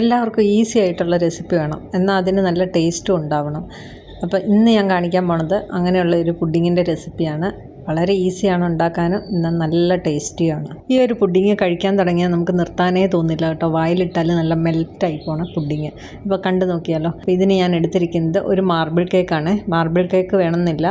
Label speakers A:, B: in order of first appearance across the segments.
A: എല്ലാവർക്കും ഈസി ആയിട്ടുള്ള റെസിപ്പി വേണം, എന്നാൽ അതിന് നല്ല ടേസ്റ്റും ഉണ്ടാവണം. അപ്പോൾ ഇന്ന് ഞാൻ കാണിക്കാൻ പോണത് അങ്ങനെയുള്ള ഒരു പുഡിങ്ങിൻ്റെ റെസിപ്പിയാണ്. വളരെ ഈസിയാണ് ഉണ്ടാക്കാനും, എന്നാൽ നല്ല ടേസ്റ്റിയാണ്. ഈ ഒരു പുഡിങ് കഴിക്കാൻ തുടങ്ങിയാൽ നമുക്ക് നിർത്താനേ തോന്നില്ല കേട്ടോ. വായിലിട്ടാൽ നല്ല മെൽറ്റായി പോണ പുഡിങ്. ഇപ്പോൾ കണ്ടു നോക്കിയാലോ. അപ്പോൾ ഇതിന് ഞാൻ എടുത്തിരിക്കുന്നത് ഒരു മാർബിൾ കേക്കാണ്. മാർബിൾ കേക്ക് വേണമെന്നില്ല,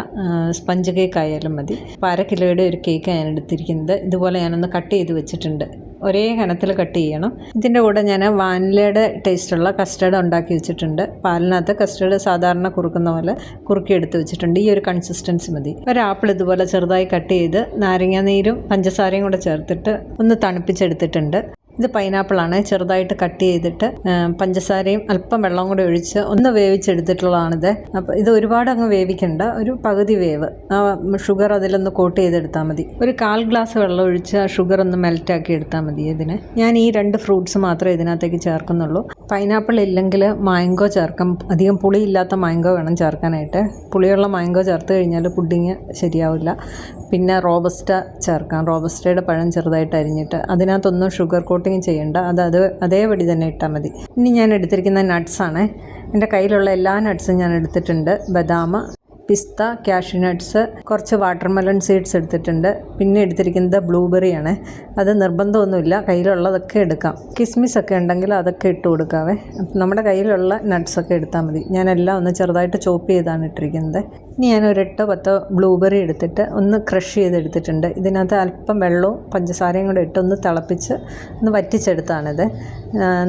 A: സ്പഞ്ച് കേക്ക് ആയാലും മതി. അപ്പോൾ 1/2 കിലോയുടെ ഒരു കേക്ക് ഞാൻ എടുത്തിരിക്കുന്നത്. ഇതുപോലെ ഞാനൊന്ന് കട്ട് ചെയ്ത് വെച്ചിട്ടുണ്ട്. ഒരേ കനത്തിൽ കട്ട് ചെയ്യണം. ഇതിൻ്റെ കൂടെ ഞാൻ വാനിലയുടെ ടേസ്റ്റുള്ള കസ്റ്റേർഡ് ഉണ്ടാക്കി വെച്ചിട്ടുണ്ട്. പാലിനകത്ത് കസ്റ്റേർഡ് സാധാരണ കുറുക്കുന്ന പോലെ കുറുക്കി എടുത്ത് വെച്ചിട്ടുണ്ട്. ഈ ഒരു കൺസിസ്റ്റൻസി മതി. ഒരു ആപ്പിൾ ഇതുപോലെ ചെറുതായി കട്ട് ചെയ്ത് നാരങ്ങാ നീരും പഞ്ചസാരയും കൂടെ ചേർത്തിട്ട് ഒന്ന് തണുപ്പിച്ചെടുത്തിട്ടുണ്ട്. ഇത് പൈനാപ്പിളാണ്. ചെറുതായിട്ട് കട്ട് ചെയ്തിട്ട് പഞ്ചസാരയും അല്പം വെള്ളം കൂടെ ഒഴിച്ച് ഒന്ന് വേവിച്ചെടുത്തിട്ടുള്ളതാണിത്. അപ്പോൾ ഇത് ഒരുപാട് അങ്ങ് വേവിക്കണ്ട, ഒരു പകുതി വേവ്. ഷുഗർ അതിലൊന്ന് കോട്ട് ചെയ്തെടുത്താൽ മതി. ഒരു 1/4 ഗ്ലാസ് വെള്ളം ഒഴിച്ച് ആ ഷുഗർ ഒന്ന് മെൽറ്റാക്കി എടുത്താൽ മതി. ഇതിന് ഞാൻ ഈ 2 ഫ്രൂട്ട്സ് മാത്രമേ ഇതിനകത്തേക്ക് ചേർക്കുന്നുള്ളൂ. പൈനാപ്പിൾ ഇല്ലെങ്കിൽ മാംഗോ ചേർക്കാം. അധികം പുളിയില്ലാത്ത മാംഗോ വേണം ചേർക്കാനായിട്ട്. പുളിയുള്ള മാംഗോ ചേർത്ത് കഴിഞ്ഞാൽ പുഡിങ് ശരിയാവില്ല. പിന്നെ റോബസ്റ്റ ചേർക്കാം. റോബസ്റ്റയുടെ പഴം ചെറുതായിട്ട് അരിഞ്ഞിട്ട് അതിനകത്തൊന്നും ഷുഗർ കോട്ടിങ് ചെയ്യേണ്ട, അതേപടി തന്നെ ഇട്ടാൽ മതി. ഇനി ഞാൻ എടുത്തിരിക്കുന്ന നട്ട്സാണ്. എൻ്റെ കയ്യിലുള്ള എല്ലാ നട്ട്സും ഞാൻ എടുത്തിട്ടുണ്ട്. ബദാം, പിസ്ത, കാഷ്യൂ നട്ട്സ്, കുറച്ച് വാട്ടർമെലൺ സീഡ്സ് എടുത്തിട്ടുണ്ട്. പിന്നെ എടുത്തിരിക്കുന്നത് ബ്ലൂബെറിയാണ്. അത് നിർബന്ധമൊന്നുമില്ല, കയ്യിലുള്ളതൊക്കെ എടുക്കാം. കിസ്മിസ് ഒക്കെ ഉണ്ടെങ്കിൽ അതൊക്കെ ഇട്ട് കൊടുക്കാവേ. നമ്മുടെ കയ്യിലുള്ള നട്ട്സൊക്കെ എടുത്താൽ മതി. ഞാനെല്ലാം ഒന്ന് ചെറുതായിട്ട് ചോപ്പ് ചെയ്താണ് ഇട്ടിരിക്കുന്നത്. ഇനി ഞാൻ ഒരു 8-10 ബ്ലൂബെറി എടുത്തിട്ട് ഒന്ന് ക്രഷ് ചെയ്തെടുത്തിട്ടുണ്ട്. ഇതിനകത്ത് അല്പം വെള്ളവും പഞ്ചസാരയും കൂടെ ഇട്ട് ഒന്ന് തിളപ്പിച്ച് ഒന്ന് വറ്റിച്ചെടുത്താണിത്.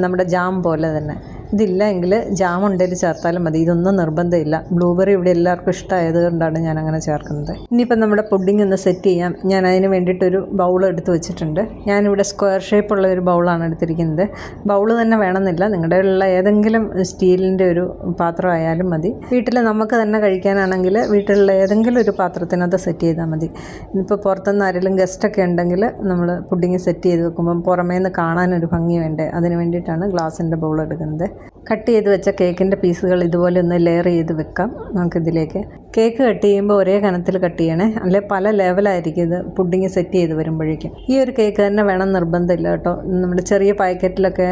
A: നമ്മുടെ ജാം പോലെ തന്നെ. ഇതില്ല എങ്കിൽ ജാം ഉണ്ടെങ്കിൽ ചേർത്താലും മതി. ഇതൊന്നും നിർബന്ധമില്ല. ബ്ലൂബെറി ഇവിടെ എല്ലാവർക്കും ഇഷ്ടമായത് കൊണ്ടാണ് ഞാൻ അങ്ങനെ ചേർക്കുന്നത്. ഇനിയിപ്പം നമ്മുടെ പുഡിങ് ഒന്ന് സെറ്റ് ചെയ്യാം. ഞാൻ അതിന് വേണ്ടിയിട്ടൊരു ബൗൾ എടുത്ത് വെച്ചിട്ടുണ്ട്. ഞാനിവിടെ സ്ക്വയർ ഷേപ്പുള്ള ഒരു ബൗളാണ് എടുത്തിരിക്കുന്നത്. ബൗൾ തന്നെ വേണമെന്നില്ല, നിങ്ങളുടെ ഉള്ള ഏതെങ്കിലും സ്റ്റീലിൻ്റെ ഒരു പാത്രം ആയാലും മതി. വീട്ടിൽ നമുക്ക് തന്നെ കഴിക്കാനാണെങ്കിൽ വീട്ടിലുള്ള ഏതെങ്കിലും ഒരു പാത്രത്തിനകത്ത് സെറ്റ് ചെയ്താൽ മതി. ഇനിയിപ്പോൾ പുറത്തുനിന്ന് ആരെങ്കിലും ഗസ്റ്റൊക്കെ ഉണ്ടെങ്കിൽ നമ്മൾ പുഡിങ് സെറ്റ് ചെയ്ത് വെക്കുമ്പം പുറമേ നിന്ന് കാണാനൊരു ഭംഗി വേണ്ടേ, അതിന് വേണ്ടിയിട്ടാണ് ഗ്ലാസിൻ്റെ ബൗൾ എടുക്കുന്നത്. കട്ട് ചെയ്ത് വെച്ച കേക്കിൻ്റെ പീസുകൾ ഇതുപോലെ ഒന്ന് ലെയർ ചെയ്ത് വെക്കാം നമുക്കിതിലേക്ക്. കേക്ക് കട്ട് ചെയ്യുമ്പോൾ ഒരേ കനത്തിൽ കട്ട് ചെയ്യണേ, അല്ലെ പല ലെവലായിരിക്കും ഇത് പുഡിങ് സെറ്റ് ചെയ്ത് വരുമ്പോഴേക്കും. ഈ ഒരു കേക്ക് തന്നെ വേണം നിർബന്ധമില്ല കേട്ടോ. നമ്മുടെ ചെറിയ പാക്കറ്റിലൊക്കെ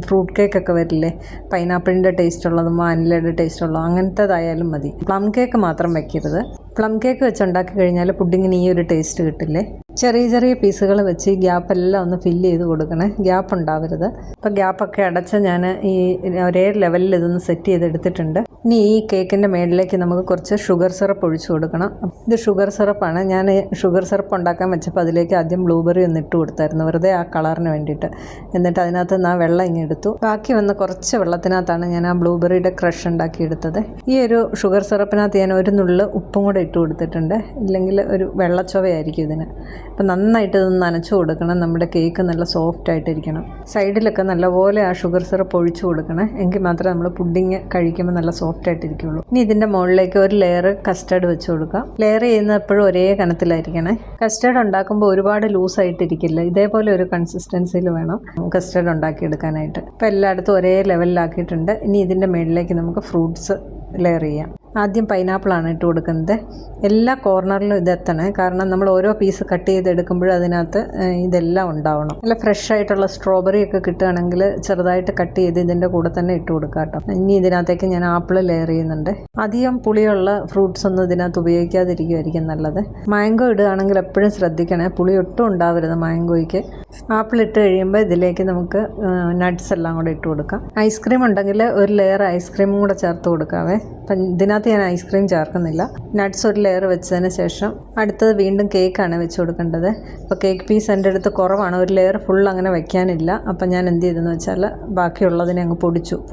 A: ഫ്രൂട്ട് കേക്കൊക്കെ വരില്ലേ, പൈനാപ്പിളിൻ്റെ ടേസ്റ്റ് ഉള്ളതും വാനിലയുടെ ടേസ്റ്റ് ഉള്ളതും, അങ്ങനത്തേതായാലും മതി. പ്ലം കേക്ക് മാത്രം വയ്ക്കരുത്. പ്ലം കേക്ക് വെച്ചുണ്ടാക്കി കഴിഞ്ഞാൽ പുഡിങ്ങിന് ഈ ഒരു ടേസ്റ്റ് കിട്ടില്ലേ. ചെറിയ ചെറിയ പീസുകൾ വെച്ച് ഈ ഗ്യാപ്പെല്ലാം ഒന്ന് ഫില്ല് ചെയ്ത് കൊടുക്കണേ, ഗ്യാപ്പ് ഉണ്ടാവരുത്. അപ്പോൾ ഗ്യാപ്പൊക്കെ അടച്ച് ഞാൻ ഈ ഒരേ ലെവലിൽ ഇതൊന്ന് സെറ്റ് ചെയ്തെടുത്തിട്ടുണ്ട്. ഇനി ഈ കേക്കിൻ്റെ മേളിലേക്ക് നമുക്ക് കുറച്ച് ഷുഗർ സിറപ്പ് ഒഴിച്ചു കൊടുക്കണം. ഇത് ഷുഗർ സിറപ്പാണ്. ഞാൻ ഷുഗർ സിറപ്പ് ഉണ്ടാക്കാൻ വെച്ചപ്പോൾ അതിലേക്ക് ആദ്യം ബ്ലൂബെറി ഒന്ന് ഇട്ട് കൊടുത്തായിരുന്നു, വെറുതെ ആ കളറിന് വേണ്ടിയിട്ട്. എന്നിട്ട് അതിനകത്ത് നിന്ന് ആ വെള്ളം ഇങ്ങെടുത്തു. ബാക്കി വന്ന കുറച്ച് വെള്ളത്തിനകത്താണ് ഞാൻ ആ ബ്ലൂബെറിയുടെ ക്രഷ് ഉണ്ടാക്കിയെടുത്തത്. ഈ ഒരു ഷുഗർ സിറപ്പിനകത്ത് ഞാൻ ഒരു നുള്ള് ഉപ്പും കൂടെ ഇട്ട് കൊടുത്തിട്ടുണ്ട്, ഇല്ലെങ്കിൽ ഒരു വെള്ളച്ചൊവയായിരിക്കും ഇതിന്. അപ്പം നന്നായിട്ട് ഇതൊന്ന് നനച്ചു കൊടുക്കണം. നമ്മുടെ കേക്ക് നല്ല സോഫ്റ്റ് ആയിട്ടിരിക്കണം. സൈഡിലൊക്കെ നല്ലപോലെ ആ ഷുഗർ സിറപ്പ് ഒഴിച്ചു കൊടുക്കണം, എങ്കിൽ മാത്രമേ നമ്മൾ പുഡിങ് കഴിക്കുമ്പോൾ നല്ല സോഫ്റ്റ് ആയിട്ടിരിക്കുള്ളൂ. ഇനി ഇതിൻ്റെ മുകളിലേക്ക് ഒരു ലെയർ കസ്റ്റേർഡ് വെച്ച് കൊടുക്കാം. ലെയർ ചെയ്യുന്ന എപ്പോഴും ഒരേ കനത്തിലായിരിക്കണേ. കസ്റ്റേർഡ് ഉണ്ടാക്കുമ്പോൾ ഒരുപാട് ലൂസായിട്ടിരിക്കില്ല, ഇതേപോലെ ഒരു കൺസിസ്റ്റൻസിയിൽ വേണം കസ്റ്റേർഡ് ഉണ്ടാക്കിയെടുക്കാനായിട്ട്. ഇപ്പോൾ എല്ലായിടത്തും ഒരേ ലെവലിലാക്കിയിട്ടുണ്ട്. ഇനി ഇതിൻ്റെ മുകളിലേക്ക് നമുക്ക് ഫ്രൂട്ട്സ് ലെയർ ചെയ്യാം. ആദ്യം പൈനാപ്പിളാണ് ഇട്ട് കൊടുക്കുന്നത്. എല്ലാ കോർണറിലും ഇതെത്തണേ, കാരണം നമ്മൾ ഓരോ പീസ് കട്ട് ചെയ്തെടുക്കുമ്പോഴും അതിനകത്ത് ഇതെല്ലാം ഉണ്ടാവണം. നല്ല ഫ്രഷ് ആയിട്ടുള്ള സ്ട്രോബെറി ഒക്കെ കിട്ടുകയാണെങ്കിൽ ചെറുതായിട്ട് കട്ട് ചെയ്ത് ഇതിൻ്റെ കൂടെ തന്നെ ഇട്ട് കൊടുക്കാം കേട്ടോ. ഇനി ഇതിനകത്തേക്ക് ഞാൻ ആപ്പിൾ ലെയർ ചെയ്യുന്നുണ്ട്. അധികം പുളിയുള്ള ഫ്രൂട്ട്സ് ഒന്നും ഇതിനകത്ത് ഉപയോഗിക്കാതിരിക്കുമായിരിക്കും നല്ലത്. മാംഗോ ഇടുകയാണെങ്കിൽ എപ്പോഴും ശ്രദ്ധിക്കണേ, പുളി ഒട്ടും ഉണ്ടാവരുത് മാംഗോയ്ക്ക്. ആപ്പിൾ ഇട്ട് കഴിയുമ്പോൾ ഇതിലേക്ക് നമുക്ക് നട്ട്സ് എല്ലാം കൂടെ ഇട്ട് കൊടുക്കാം. ഐസ്ക്രീം ഉണ്ടെങ്കിൽ ഒരു ലെയർ ഐസ്ക്രീമും കൂടെ ചേർത്ത് കൊടുക്കാവേ. അപ്പം ഇതിനകത്ത് ഞാൻ ഐസ്ക്രീം ചേർക്കുന്നില്ല. നട്ട്സ് ഒരു ലെയർ വെച്ചതിന് ശേഷം അടുത്തത് വീണ്ടും കേക്കാണ് വെച്ച് കൊടുക്കേണ്ടത്. അപ്പോൾ കേക്ക് പീസ് എൻ്റെ അടുത്ത് കുറവാണ്, ഒരു ലെയർ ഫുൾ അങ്ങനെ വയ്ക്കാനില്ല. അപ്പം ഞാൻ എന്ത് ചെയ്തെന്ന് വെച്ചാൽ ബാക്കിയുള്ളതിനെ അങ്ങ്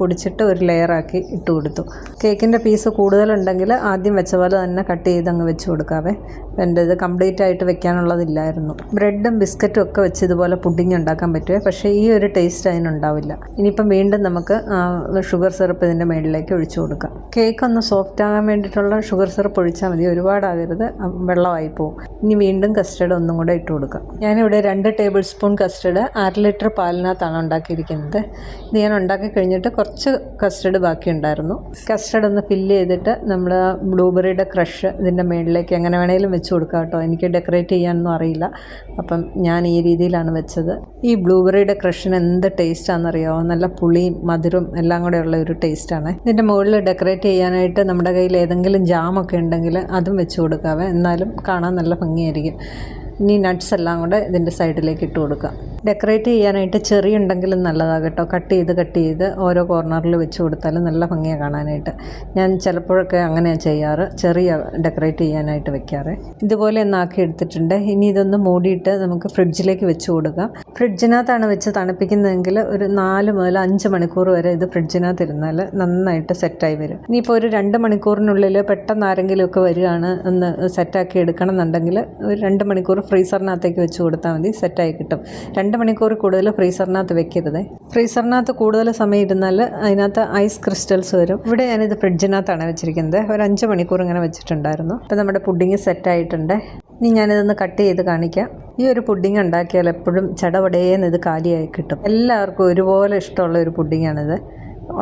A: പൊടിച്ചിട്ട് ഒരു ലെയറാക്കി ഇട്ട് കൊടുത്തു. കേക്കിൻ്റെ പീസ് കൂടുതലുണ്ടെങ്കിൽ ആദ്യം വെച്ച പോലെ തന്നെ കട്ട് ചെയ്ത് അങ്ങ് വെച്ച് കൊടുക്കാവേ. എൻ്റെ ഇത് കംപ്ലീറ്റ് ആയിട്ട് വെക്കാനുള്ളതില്ലായിരുന്നു. ബ്രെഡും ബിസ്ക്കറ്റും ഒക്കെ വെച്ച് ഇതുപോലെ പുഡിങ് ഉണ്ടാക്കാൻ പറ്റുമേ, പക്ഷേ ഈ ഒരു ടേസ്റ്റ് അതിനുണ്ടാവില്ല. ഇനിയിപ്പം വീണ്ടും നമുക്ക് ഷുഗർ സിറപ്പ് ഇതിൻ്റെ മുകളിലേക്ക് ഒഴിച്ചു കൊടുക്കാം. കേക്ക് ഒന്ന് സോഫ്റ്റ് ആകാൻ വേണ്ടിയിട്ടുള്ള ഷുഗർ സിറപ്പ് ഒഴിച്ചാൽ മതി, ഒരുപാടാകരുത്, വെള്ളമായി പോകും. ഇനി വീണ്ടും കസ്റ്റർഡ് ഒന്നും കൂടെ ഇട്ട് കൊടുക്കാം. ഞാനിവിടെ 2 ടേബിൾ സ്പൂൺ കസ്റ്റർഡ് 1/2 ലിറ്റർ പാലിനകത്താണ് ഉണ്ടാക്കിയിരിക്കുന്നത്. ഇത് ഞാൻ ഉണ്ടാക്കി കഴിഞ്ഞിട്ട് കുറച്ച് കസ്റ്റർഡ് ബാക്കിയുണ്ടായിരുന്നു. കസ്റ്റർഡ് ഒന്ന് ഫില്ല് ചെയ്തിട്ട് നമ്മൾ ബ്ലൂബെറിയുടെ ക്രഷ് ഇതിൻ്റെ മുകളിലേക്ക് എങ്ങനെ വേണേലും വെച്ച് കൊടുക്കാം കേട്ടോ. എനിക്ക് ഡെക്കറേറ്റ് ചെയ്യാനൊന്നും അറിയില്ല, അപ്പം ഞാൻ ഈ രീതിയിലാണ് വെച്ചത്. ഈ ബ്ലൂബെറിയുടെ ക്രഷിന് എന്ത് ടേസ്റ്റാണെന്നറിയാമോ? നല്ല പുളിയും മധുരവും എല്ലാം കൂടെ ഉള്ള ഒരു ടേസ്റ്റാണ്. ഇതിൻ്റെ മുകളിൽ ഡെക്കറേറ്റ് ചെയ്യാനായിട്ട് നമ്മുടെ കയ്യിൽ ഏതെങ്കിലും ജാമൊക്കെ ഉണ്ടെങ്കിൽ അതും വെച്ച് കൊടുക്കാവേ, എന്നാലും കാണാൻ നല്ല ഭംഗിയായിരിക്കും. ഇനി നട്ട്സ് എല്ലാം കൂടെ ഇതിൻ്റെ സൈഡിലേക്ക് ഇട്ട് കൊടുക്കാം. ഡെക്കറേറ്റ് ചെയ്യാനായിട്ട് ചെറി ഉണ്ടെങ്കിലും നല്ലതാണ് കേട്ടോ. കട്ട് ചെയ്ത് ഓരോ കോർണറിൽ വെച്ച് കൊടുത്താലും നല്ല ഭംഗിയാണ് കാണാനായിട്ട്. ഞാൻ ചിലപ്പോഴൊക്കെ അങ്ങനെയാണ് ചെയ്യാറ്, ചെറിയ ഡെക്കറേറ്റ് ചെയ്യാനായിട്ട് വെക്കാറ്. ഇതുപോലെ ഒന്നാക്കി എടുത്തിട്ടുണ്ട്. ഇനി ഇതൊന്ന് മൂടിയിട്ട് നമുക്ക് ഫ്രിഡ്ജിലേക്ക് വെച്ച് കൊടുക്കാം. ഫ്രിഡ്ജിനകത്താണ് വെച്ച് തണുപ്പിക്കുന്നതെങ്കിൽ ഒരു 4 മുതൽ 5 മണിക്കൂർ വരെ ഇത് ഫ്രിഡ്ജിനകത്ത് ഇരുന്നാൽ നന്നായിട്ട് സെറ്റായി വരും. ഇനിയിപ്പോൾ ഒരു 2 മണിക്കൂറിനുള്ളിൽ പെട്ടെന്ന് ആരെങ്കിലുമൊക്കെ വരികയാണ് ഒന്ന് സെറ്റാക്കി എടുക്കണം എന്നുണ്ടെങ്കിൽ ഒരു 2 മണിക്കൂർ ഫ്രീസറിനകത്തേക്ക് വെച്ച് കൊടുത്താൽ മതി, സെറ്റായി കിട്ടും. 2 മണിക്കൂർ കൂടുതൽ ഫ്രീസറിനകത്ത് വെക്കരുത്. ഫ്രീസറിനകത്ത് കൂടുതൽ സമയം ഇരുന്നാൽ അതിനകത്ത് ഐസ് ക്രിസ്റ്റൽസ് വരും. ഇവിടെ ഞാനിത് ഫ്രിഡ്ജിനകത്താണ് വെച്ചിരിക്കുന്നത്. ഒരു 5 മണിക്കൂർ ഇങ്ങനെ വെച്ചിട്ടുണ്ടായിരുന്നു. അപ്പോൾ നമ്മുടെ പുഡിങ് സെറ്റായിട്ടുണ്ട്. ഇനി ഞാനിതൊന്ന് കട്ട് ചെയ്ത് കാണിക്കാം. ഈ ഒരു പുഡിങ് ഉണ്ടാക്കിയാൽ എപ്പോഴും ചടപടേന്ന് ഇത് കാലിയായി കിട്ടും. എല്ലാവർക്കും ഒരുപോലെ ഇഷ്ടമുള്ള ഒരു പുഡിങ്ങാണിത്.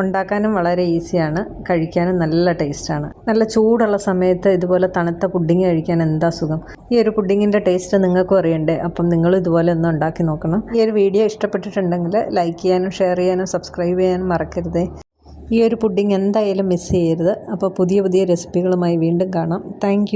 A: ഉണ്ടാക്കാനും വളരെ ഈസിയാണ്, കഴിക്കാനും നല്ല ടേസ്റ്റാണ്. നല്ല ചൂടുള്ള സമയത്ത് ഇതുപോലെ തണുത്ത പുഡിങ് കഴിക്കാൻ എന്താ സുഖം. ഈ ഒരു പുഡിങ്ങിൻ്റെ ടേസ്റ്റ് നിങ്ങൾക്കും അറിയണ്ടേ? അപ്പം നിങ്ങളും ഇതുപോലെ ഒന്ന് ഉണ്ടാക്കി നോക്കണം. ഈ ഒരു വീഡിയോ ഇഷ്ടപ്പെട്ടിട്ടുണ്ടെങ്കിൽ ലൈക്ക് ചെയ്യാനും ഷെയർ ചെയ്യാനും സബ്സ്ക്രൈബ് ചെയ്യാനും മറക്കരുതേ. ഈ ഒരു പുഡിങ് എന്തായാലും മിസ് ചെയ്യരുത്. അപ്പോൾ പുതിയ റെസിപ്പികളുമായി വീണ്ടും കാണാം. താങ്ക്